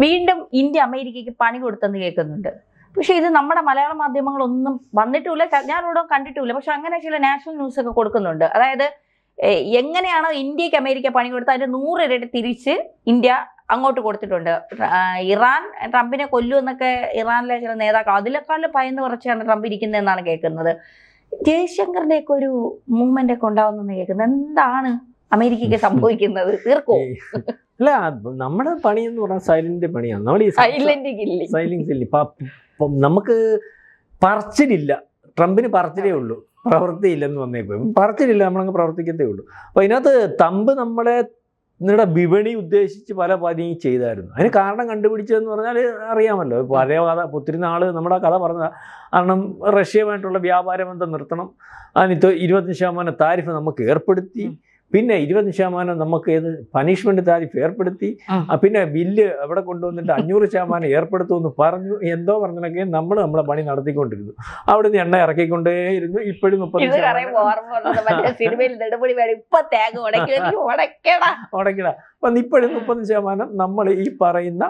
വീണ്ടും ഇന്ത്യ അമേരിക്കയ്ക്ക് പണി കൊടുത്തെന്ന് കേൾക്കുന്നുണ്ട്. പക്ഷെ ഇത് നമ്മുടെ മലയാള മാധ്യമങ്ങളൊന്നും വന്നിട്ടുമില്ല, ഞാനിവിടെ കണ്ടിട്ടുമില്ല. പക്ഷെ അങ്ങനെ ചില നാഷണൽ ന്യൂസ് ഒക്കെ കൊടുക്കുന്നുണ്ട്. അതായത് എങ്ങനെയാണോ ഇന്ത്യക്ക് അമേരിക്ക പണി കൊടുത്തത് അതിന്റെ 100 ഇരട്ടി തിരിച്ച് ഇന്ത്യ അങ്ങോട്ട് കൊടുത്തിട്ടുണ്ട്. ഇറാൻ ട്രംപിനെ കൊല്ലുമെന്നൊക്കെ ഇറാനിലെ ചില നേതാക്കൾ അതിലേക്കാളും ഭയന്ന് കുറച്ചാണ് ട്രംപ് ഇരിക്കുന്നതെന്നാണ് കേൾക്കുന്നത്. ജയശങ്കറിന്റെ ഒക്കെ ഒരു മൂവ്മെന്റ് ഒക്കെ ഉണ്ടാവുന്നെന്ന് കേൾക്കുന്നത്. എന്താണ് അമേരിക്കയ്ക്ക് സംഭവിക്കുന്നത്? തീർക്കോ? അല്ല, നമ്മുടെ പണി എന്ന് പറഞ്ഞാൽ സൈലന്റ് പണിയാണ്. നമ്മൾ ഈ സൈലൻസ് ഇല്ല. നമുക്ക് പറച്ചിലില്ല. ട്രംപിന് പറച്ചിലേ ഉള്ളൂ, പ്രവൃത്തിയില്ലെന്ന് വന്നേക്കും. പറച്ചിലില്ല, നമ്മളങ്ങ് പ്രവർത്തിക്കത്തേ ഉള്ളൂ. അപ്പോൾ ഇതിനകത്ത് തമ്പ് നമ്മളെ വിപണി ഉദ്ദേശിച്ച് പല പണിയും ചെയ്തായിരുന്നു. അതിന് കാരണം കണ്ടുപിടിച്ചതെന്ന് പറഞ്ഞാൽ അറിയാമല്ലോ, പഴയ കഥ ഒത്തിരി നാൾ നമ്മുടെ കഥ പറഞ്ഞ കാരണം റഷ്യയുമായിട്ടുള്ള വ്യാപാര ബന്ധം നിർത്തണം, അതിന് 25% താരിഫ് നമുക്ക് ഏർപ്പെടുത്തി, പിന്നെ 20% നമുക്ക് പണിഷ്മെന്റ് താരിഫ് ഏർപ്പെടുത്തി, പിന്നെ ബില്ല് അവിടെ കൊണ്ടുവന്നിട്ട് 500% ഏർപ്പെടുത്തുമെന്ന് പറഞ്ഞു. എന്തോ പറഞ്ഞൊക്കെ നമ്മളെ പണി നടത്തിക്കൊണ്ടിരുന്നു. അവിടുന്ന് എണ്ണ ഇറക്കിക്കൊണ്ടേയിരുന്നു. ഇപ്പോഴും 30% നമ്മൾ ഈ പറയുന്ന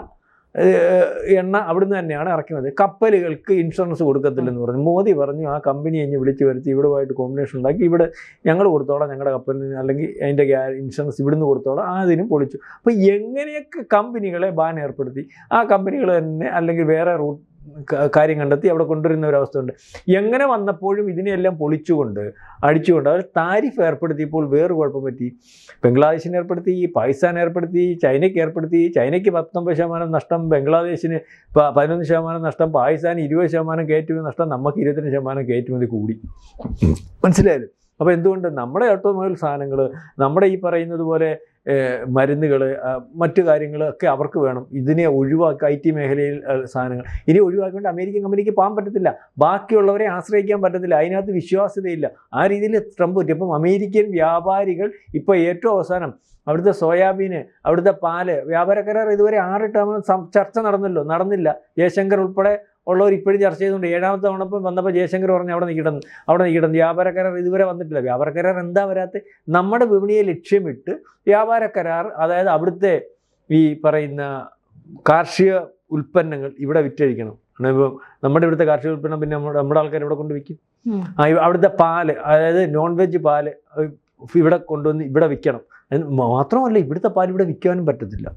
എണ്ണ അവിടുന്ന് തന്നെയാണ് ഇറക്കുന്നത്. കപ്പലുകൾക്ക് ഇൻഷുറൻസ് കൊടുക്കത്തില്ലെന്ന് പറഞ്ഞു. മോദി പറഞ്ഞു ആ കമ്പനി കഴിഞ്ഞ് വിളിച്ചു വരുത്തി ഇവിടുമായിട്ട് കോമ്പിനേഷൻ ഉണ്ടാക്കി, ഇവിടെ ഞങ്ങൾ കൊടുത്തോളാം, ഞങ്ങളുടെ കപ്പലിന് അല്ലെങ്കിൽ അതിൻ്റെ ഇൻഷുറൻസ് ഇവിടുന്ന് കൊടുത്തോളാം, അതിനും പൊളിച്ചു. അപ്പോൾ എങ്ങനെയൊക്കെ കമ്പനികളെ ബാൻ ഏർപ്പെടുത്തി, ആ കമ്പനികൾ തന്നെ അല്ലെങ്കിൽ വേറെ കാര്യം കണ്ടെത്തി അവിടെ കൊണ്ടുവരുന്ന ഒരവസ്ഥയുണ്ട്. എങ്ങനെ വന്നപ്പോഴും ഇതിനെയെല്ലാം പൊളിച്ചുകൊണ്ട് അടിച്ചുകൊണ്ട് അവർ താരിഫ് ഏർപ്പെടുത്തിയപ്പോൾ വേറെ കുഴപ്പം പറ്റി. ബംഗ്ലാദേശിന് ഏർപ്പെടുത്തി, പാകിസ്ഥാൻ ഏർപ്പെടുത്തി, ചൈനയ്ക്ക് ഏർപ്പെടുത്തി. ചൈനയ്ക്ക് 19% നഷ്ടം, ബംഗ്ലാദേശിന് 11% നഷ്ടം, പാകിസ്ഥാൻ 20% കയറ്റുമതി നഷ്ടം, നമുക്ക് 22% കയറ്റുമതി കൂടി. മനസ്സിലായാലും. അപ്പോൾ എന്തുകൊണ്ട് നമ്മുടെ ഓട്ടോമൊബൈൽ സാധനങ്ങൾ, നമ്മുടെ ഈ പറയുന്നത് പോലെ മരുന്നുകൾ, മറ്റു കാര്യങ്ങളൊക്കെ അവർക്ക് വേണം. ഇതിനെ ഒഴിവാക്കി IT മേഖലയിൽ സാധനങ്ങൾ ഇനി ഒഴിവാക്കിക്കൊണ്ട് അമേരിക്കൻ കമ്പനിക്ക് പോകാൻ പറ്റത്തില്ല, ബാക്കിയുള്ളവരെ ആശ്രയിക്കാൻ പറ്റത്തില്ല, അതിനകത്ത് വിശ്വാസ്യതയില്ല. ആ രീതിയിൽ ട്രംപ് പറ്റി. അപ്പം അമേരിക്കൻ വ്യാപാരികൾ ഇപ്പോൾ ഏറ്റവും അവസാനം അവിടുത്തെ സോയാബീന്, അവിടുത്തെ പാല് വ്യാപാര കരാർ ഇതുവരെ 6 തവണ ചർച്ച നടന്നില്ല. ജയശങ്കർ ഉൾപ്പെടെ ഉള്ളവർ ഇപ്പോഴും ചർച്ച ചെയ്തുകൊണ്ട് 7ാമത്തെ തവണ വന്നപ്പോൾ ജയശങ്കർ പറഞ്ഞു അവിടെ നിൽക്കണം. വ്യാപാര കരാർ ഇതുവരെ വന്നിട്ടില്ല. വ്യാപാര കരാർ എന്താ വരാത്ത? നമ്മുടെ വിപണിയെ ലക്ഷ്യമിട്ട് വ്യാപാര കരാർ, അതായത് അവിടുത്തെ ഈ പറയുന്ന കാർഷിക ഉൽപ്പന്നങ്ങൾ ഇവിടെ വിറ്റഴിക്കണം. നമ്മുടെ ഇവിടുത്തെ കാർഷിക ഉൽപ്പന്നം പിന്നെ നമ്മുടെ ആൾക്കാർ ഇവിടെ കൊണ്ട് വിൽക്കും. അവിടുത്തെ പാല്, അതായത് നോൺ വെജ് പാല് ഇവിടെ കൊണ്ടുവന്ന് ഇവിടെ വിൽക്കണം. മാത്രമല്ല ഇവിടുത്തെ പാൽ ഇവിടെ വിൽക്കാനും പറ്റത്തില്ല.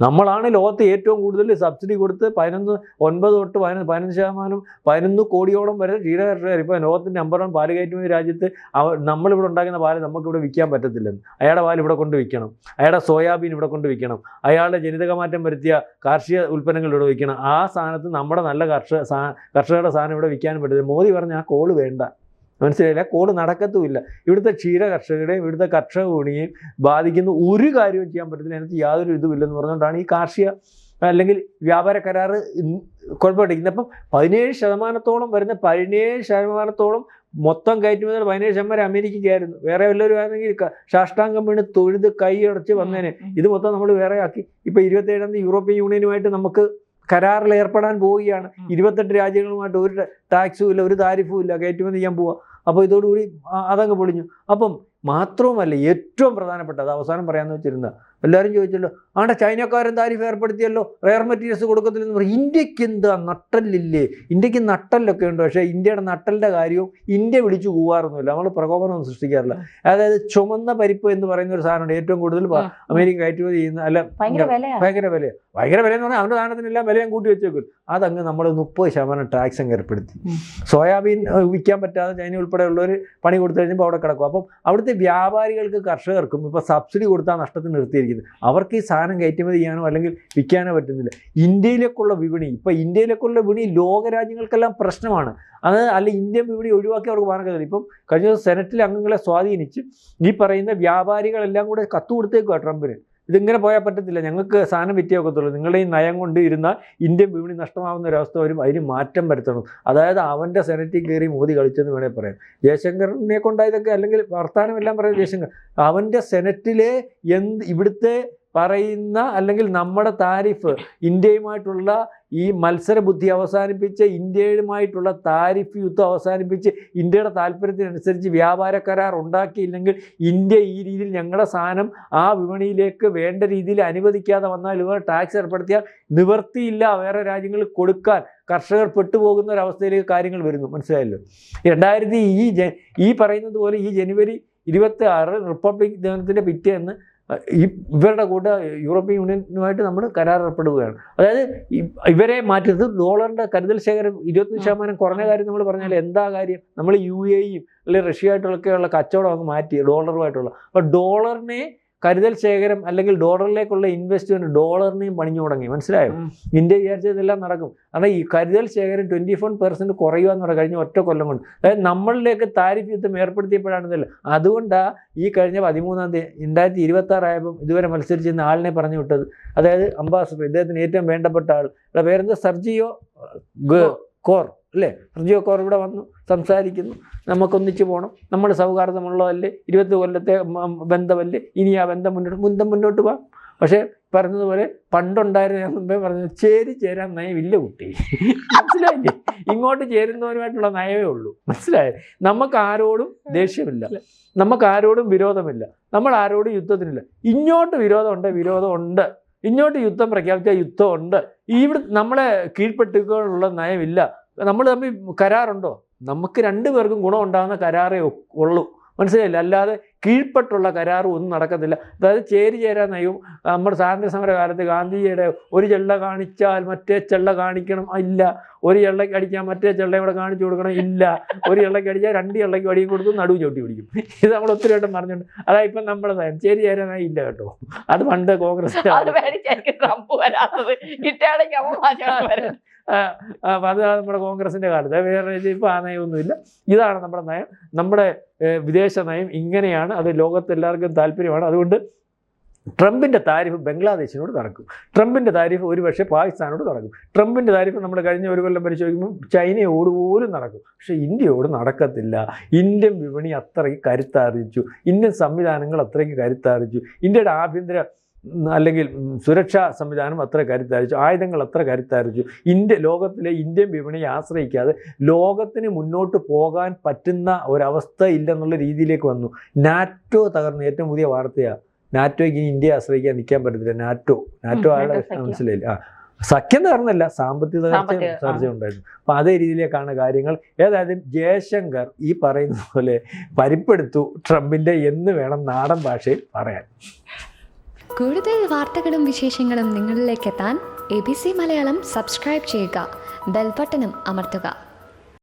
നമ്മളാണ് ലോകത്ത് ഏറ്റവും കൂടുതൽ സബ്സിഡി കൊടുത്ത് 9 തൊട്ട് 15%, 11 കോടിയോളം വരെ ക്ഷീരകർഷകർ. ഇപ്പോൾ ലോകത്തിൻ്റെ നമ്പർ 1 പാല് കയറ്റുമതി രാജ്യത്ത് നമ്മളിവിടെ ഉണ്ടാക്കുന്ന പാല് നമുക്കിവിടെ വിൽക്കാൻ പറ്റത്തില്ലെന്ന്. അയാളുടെ പാൽ ഇവിടെ കൊണ്ട് വിൽക്കണം, അയാളുടെ സോയാബീൻ ഇവിടെ കൊണ്ട് വിൽക്കണം, അയാളുടെ ജനിതക മാറ്റം വരുത്തിയ കാർഷിക ഉൽപ്പന്നങ്ങൾ ഇവിടെ വിൽക്കണം. ആ സ്ഥാനത്ത് നമ്മുടെ നല്ല കർഷകരുടെ സാധനം ഇവിടെ വിൽക്കാനും പറ്റത്തില്ല. മോദി പറഞ്ഞ ആ കോള് വേണ്ട. മനസ്സിലായില്ല, കോഡ് നടക്കത്തുമില്ല. ഇവിടുത്തെ ക്ഷീര കർഷകരെയും ഇവിടുത്തെ കർഷക വിപണിയെയും ബാധിക്കുന്ന ഒരു കാര്യവും ചെയ്യാൻ പറ്റത്തില്ല. അതിനകത്ത് യാതൊരു ഇതുമില്ലെന്ന് പറഞ്ഞുകൊണ്ടാണ് ഈ കാർഷിക അല്ലെങ്കിൽ വ്യാപാര കരാർ കുഴപ്പമിട്ടിരിക്കുന്നത്. അപ്പം 17% വരുന്ന 17% മൊത്തം കയറ്റുമതി 17% അമേരിക്കയ്ക്കായിരുന്നു. വേറെ വല്ലവരും ആണെങ്കിൽ സാഷ്ടാംഗം വീണ് തൊഴുത് കൈയടച്ച് വന്നേനെ. ഇത് മൊത്തം നമ്മൾ വേറെ ആക്കി. ഇപ്പം 27-ാം തീയതി യൂറോപ്യൻ യൂണിയനുമായിട്ട് നമുക്ക് കരാറിൽ ഏർപ്പെടാൻ പോവുകയാണ്. 28 രാജ്യങ്ങളുമായിട്ട് ഒരു ടാക്സും ഇല്ല, ഒരു താരിഫും ഇല്ല, കയറ്റുമതി ചെയ്യാൻ പോവുക. അപ്പോൾ ഇതോടുകൂടി അതങ്ങ് പൊളിഞ്ഞു. അപ്പം മാത്രവുമല്ല, ഏറ്റവും പ്രധാനപ്പെട്ട അത് അവസാനം പറയാമെന്ന് വെച്ചിരുന്ന എല്ലാവരും ചോദിച്ചല്ലോ, ആണ്ടെ ചൈനക്കാരൻ താരിഫ് ഏർപ്പെടുത്തിയല്ലോ, റെയർ മെറ്റീരിയൽസ് കൊടുക്കത്തില്ലെന്ന് പറയും. ഇന്ത്യക്ക് എന്താ നട്ടല്ലില്ലേ? ഇന്ത്യക്ക് നട്ടല്ലൊക്കെ ഉണ്ട്. പക്ഷേ ഇന്ത്യയുടെ നട്ടലിൻ്റെ കാര്യവും ഇന്ത്യ വിളിച്ചു പോകാറൊന്നുമില്ല. നമ്മൾ പ്രകോപനമൊന്നും സൃഷ്ടിക്കാറില്ല. അതായത് ചുമന്ന പരിപ്പ് എന്ന് പറയുന്ന ഒരു സാധനമുണ്ട്, ഏറ്റവും കൂടുതൽ അമേരിക്ക കയറ്റുമതി ചെയ്യുന്ന, അല്ല ഭയങ്കര വില എന്ന് പറഞ്ഞാൽ അവൻ്റെ സാധനത്തിനെല്ലാം വിലയും കൂട്ടി വെച്ചേക്കും. അതങ്ങ് നമ്മൾ 30% ടാക്സ് അങ്ങ് ഏർപ്പെടുത്തി. സോയാബീൻ വിൽക്കാൻ പറ്റാതെ ചൈന ഉൾപ്പെടെയുള്ളവർ പണി കൊടുത്തു കഴിഞ്ഞപ്പോൾ അവിടെ കിടക്കും. അപ്പം അവിടുത്തെ വ്യാപാരികൾക്ക് കർഷകർക്കും ഇപ്പോൾ സബ്സിഡി കൊടുത്താൽ നഷ്ടത്തിന് നിർത്തിയിരിക്കുന്നത്. അവർക്ക് ഈ സാധനം കയറ്റുമതി ചെയ്യാനോ അല്ലെങ്കിൽ വിൽക്കാനോ പറ്റുന്നില്ല. ഇന്ത്യയിലേക്കുള്ള വിപണി ലോകരാജ്യങ്ങൾക്കെല്ലാം പ്രശ്നമാണ്. അത് അല്ല, ഇന്ത്യൻ വിപണി ഒഴിവാക്കി അവർക്ക് പോകാൻ കഴിയില്ല. ഇപ്പം കഴിഞ്ഞ ദിവസം സെനറ്റിൽ അംഗങ്ങളെ സ്വാധീനിച്ച് ഈ പറയുന്ന വ്യാപാരികളെല്ലാം കൂടെ കത്ത് കൊടുത്തേക്കുക ട്രംപിന്. ഇതിങ്ങനെ പോയാൽ പറ്റത്തില്ല, ഞങ്ങൾക്ക് സാധനം വിറ്റേ ഒക്കത്തുള്ളൂ, നിങ്ങളുടെ ഈ നയം കൊണ്ട് ഇരുന്നാൽ ഇന്ത്യൻ വിപണി നഷ്ടമാകുന്ന ഒരവസ്ഥ വരും, അതിന് മാറ്റം വരുത്തണം. അതായത് അവൻ്റെ സെനറ്റിൽ കയറി മോദി കളിച്ചെന്ന് വേണേൽ പറയാം. ജയശങ്കറിനെ കൊണ്ടായതൊക്കെ അല്ലെങ്കിൽ വർത്തമാനമെല്ലാം പറയാം ജയശങ്കർ. അവൻ്റെ സെനറ്റിലെ ഇവിടുത്തെ പറയുന്ന അല്ലെങ്കിൽ നമ്മുടെ താരിഫ് ഇന്ത്യയുമായിട്ടുള്ള ഈ മത്സര ബുദ്ധി അവസാനിപ്പിച്ച് ഇന്ത്യയുമായിട്ടുള്ള താരിഫ് യുദ്ധം അവസാനിപ്പിച്ച് ഇന്ത്യയുടെ താല്പര്യത്തിനനുസരിച്ച് വ്യാപാര കരാർ ഉണ്ടാക്കിയില്ലെങ്കിൽ ഇന്ത്യ ഈ രീതിയിൽ ഞങ്ങളുടെ സാധനം ആ വിപണിയിലേക്ക് വേണ്ട രീതിയിൽ അനുവദിക്കാതെ വന്നാൽ ഇവർ ടാക്സ് ഏർപ്പെടുത്തിയാൽ നിവർത്തിയില്ല വേറെ രാജ്യങ്ങളിൽ കൊടുക്കാൻ കർഷകർ പെട്ടുപോകുന്ന ഒരവസ്ഥയിലേക്ക് കാര്യങ്ങൾ വരുന്നു. മനസ്സിലായല്ലോ. ഈ പറയുന്നത് പോലെ ഈ ജനുവരി 26 റിപ്പബ്ലിക് ദിനത്തിൻ്റെ പിറ്റേന്ന് ഇവരുടെ കൂടെ യൂറോപ്യൻ യൂണിയനുമായിട്ട് നമ്മൾ കരാർ ഏർപ്പെടുകയാണ്. അതായത് ഇവരെ മാറ്റുന്നത് ഡോളറിൻ്റെ കരുതൽ ശേഖരം 25% കുറഞ്ഞ കാര്യം നമ്മൾ പറഞ്ഞാൽ എന്താ കാര്യം? നമ്മൾ UAE അല്ലെങ്കിൽ റഷ്യയായിട്ടുള്ളൊക്കെയുള്ള കച്ചവടം അങ്ങ് മാറ്റി ഡോളറുമായിട്ടുള്ള. അപ്പോൾ ഡോളറിനെ കരുതൽ ശേഖരം അല്ലെങ്കിൽ ഡോളറിലേക്കുള്ള ഇൻവെസ്റ്റ്മെൻറ്റ് ഡോളറിനെയും പണിഞ്ഞു തുടങ്ങി. മനസ്സിലായോ? ഇന്ത്യ വിചാരിച്ചതെല്ലാം നടക്കും. കാരണം ഈ കരുതൽ ശേഖരം 24% കുറയുക എന്ന് പറഞ്ഞാൽ കഴിഞ്ഞ ഒറ്റ കൊല്ലം കൊണ്ട്. അതായത് നമ്മളിലേക്ക് താരിഫ് യുദ്ധം ഏർപ്പെടുത്തിയപ്പോഴാണെന്നല്ല. അതുകൊണ്ടാണ് ഈ കഴിഞ്ഞ 13-ാം തീയതി 2026 ആയപ്പം ഇതുവരെ മത്സരിച്ചിരുന്ന ആളിനെ പറഞ്ഞു വിട്ടത്. അതായത് അംബാസഡർ, ഇദ്ദേഹത്തിന് ഏറ്റവും വേണ്ടപ്പെട്ട ആൾ, പേരെന്താ, സെർജിയോ കോർ അല്ലേ? സെർജിയോ കോർ ഇവിടെ വന്നു സംസാരിക്കുന്നു. നമുക്കൊന്നിച്ച് പോകണം, നമ്മൾ സൗഹാർദ്ദമുള്ളതല്ലേ, 20 കൊല്ലത്തെ ബന്ധമല്ലേ, ഇനി ആ ബന്ധം മുന്നോട്ട് പോകാം. പക്ഷേ പറഞ്ഞതുപോലെ പണ്ടുണ്ടായിരുന്ന ഞാൻ മുമ്പേ പറഞ്ഞു ചേരാൻ നയമില്ല കുട്ടി. മനസ്സിലായില്ലേ? ഇങ്ങോട്ട് ചേരുന്നവരുമായിട്ടുള്ള നയമേ ഉള്ളൂ. മനസ്സിലായേ? നമുക്ക് ആരോടും ദേഷ്യമില്ല, നമുക്ക് ആരോടും വിരോധമില്ല, നമ്മൾ ആരോടും യുദ്ധത്തിനില്ല. ഇങ്ങോട്ട് വിരോധമുണ്ട്, ഇങ്ങോട്ട് യുദ്ധം പ്രഖ്യാപിച്ചാൽ യുദ്ധമുണ്ട്. ഇവിടെ നമ്മളെ കീഴ്പ്പെട്ടിക്കാനുള്ള നയമില്ല. നമ്മൾ തമ്മിൽ കരാറുണ്ടോ? നമുക്ക് 2 പേർക്കും ഗുണം ഉണ്ടാകുന്ന കരാറേ ഉള്ളൂ. മനസ്സിലായില്ല? അല്ലാതെ കീഴ്പ്പെട്ടുള്ള കരാറും ഒന്നും നടക്കത്തില്ല. അതായത് ചേരാൻ നയവും നമ്മുടെ സ്വാതന്ത്ര്യ സമര കാലത്ത് ഗാന്ധിജിയുടെ ഒരു ചെള്ള കാണിച്ചാൽ മറ്റേ ചെള്ള കാണിക്കണം ഇല്ല, ഒരു ചെള്ളയ്ക്ക് അടിച്ചാൽ മറ്റേ ചെള്ള ഇവിടെ കാണിച്ചു കൊടുക്കണം ഇല്ല, ഒരു ചെള്ളയ്ക്ക് അടിച്ചാൽ 2 ചെള്ളയ്ക്ക് അടിയും കൊടുക്കും, നടുവ് ചവിട്ടി പിടിക്കും. ഇത് നമ്മൾ ഒത്തിരി വട്ടം പറഞ്ഞിട്ടുണ്ട്. അതായത് ഇപ്പം നമ്മുടെ നയം ചേരാൻ നയം ഇല്ല കേട്ടോ. അത് പണ്ട് കോൺഗ്രസ് അപ്പം അത് നമ്മുടെ കോൺഗ്രസിൻ്റെ കാലത്ത് വേറെ ഇപ്പോൾ ആ നയമൊന്നുമില്ല. ഇതാണ് നമ്മുടെ നയം, നമ്മുടെ വിദേശ നയം ഇങ്ങനെയാണ്. അത് ലോകത്തെല്ലാവർക്കും താല്പര്യമാണ്. അതുകൊണ്ട് ട്രംപിൻ്റെ താരിഫ് ബംഗ്ലാദേശിനോട് നടക്കും, ട്രംപിൻ്റെ താരിഫ് ഒരുപക്ഷെ പാകിസ്ഥാനോട് നടക്കും, ട്രംപിൻ്റെ താരിഫ് നമ്മൾ കഴിഞ്ഞ ഒരു കൊല്ലം പരിശോധിക്കുമ്പോൾ ചൈനയോട് പോലും നടക്കും. പക്ഷേ ഇന്ത്യയോട് നടക്കത്തില്ല. ഇന്ത്യൻ വിപണി അത്രയ്ക്ക് കരുത്താർജിച്ചു, ഇന്ത്യൻ സംവിധാനങ്ങൾ അത്രയ്ക്ക് കരുത്താർജിച്ചു, ഇന്ത്യയുടെ ആഭ്യന്തര അല്ലെങ്കിൽ സുരക്ഷാ സംവിധാനം അത്ര കരുത്താർജിച്ചു, ആയുധങ്ങൾ അത്ര കരുത്താർജിച്ചു. ലോകത്തിലെ ഇന്ത്യൻ വിപണിയെ ആശ്രയിക്കാതെ ലോകത്തിന് മുന്നോട്ട് പോകാൻ പറ്റുന്ന ഒരവസ്ഥ ഇല്ലെന്നുള്ള രീതിയിലേക്ക് വന്നു. നാറ്റോ തകർന്നു. ഏറ്റവും പുതിയ വാർത്തയാണ്, നാറ്റോയ്ക്ക് ഇനി ഇന്ത്യയെ ആശ്രയിക്കാൻ നിൽക്കാൻ പറ്റത്തില്ല. നാറ്റോ ആളുടെ മനസ്സിലായില്ല. സഖ്യം തകർന്നല്ല, സാമ്പത്തിക തകർച്ച ഉണ്ടായിരുന്നു. അപ്പം അതേ രീതിയിലേക്കാണ് കാര്യങ്ങൾ. ഏതായാലും ജയശങ്കർ ഈ പറയുന്ന പോലെ പരിപ്പെടുത്തു ട്രംപിൻ്റെ എന്ന് വേണം നാടൻ ഭാഷയിൽ പറയാൻ. കൂടുതൽ വാർത്തകളും വിശേഷങ്ങളും നിങ്ങളിലേക്ക് എത്താൻ ABC മലയാളം സബ്സ്ക്രൈബ് ചെയ്യുക, ബെൽ ബട്ടണും അമർത്തുക.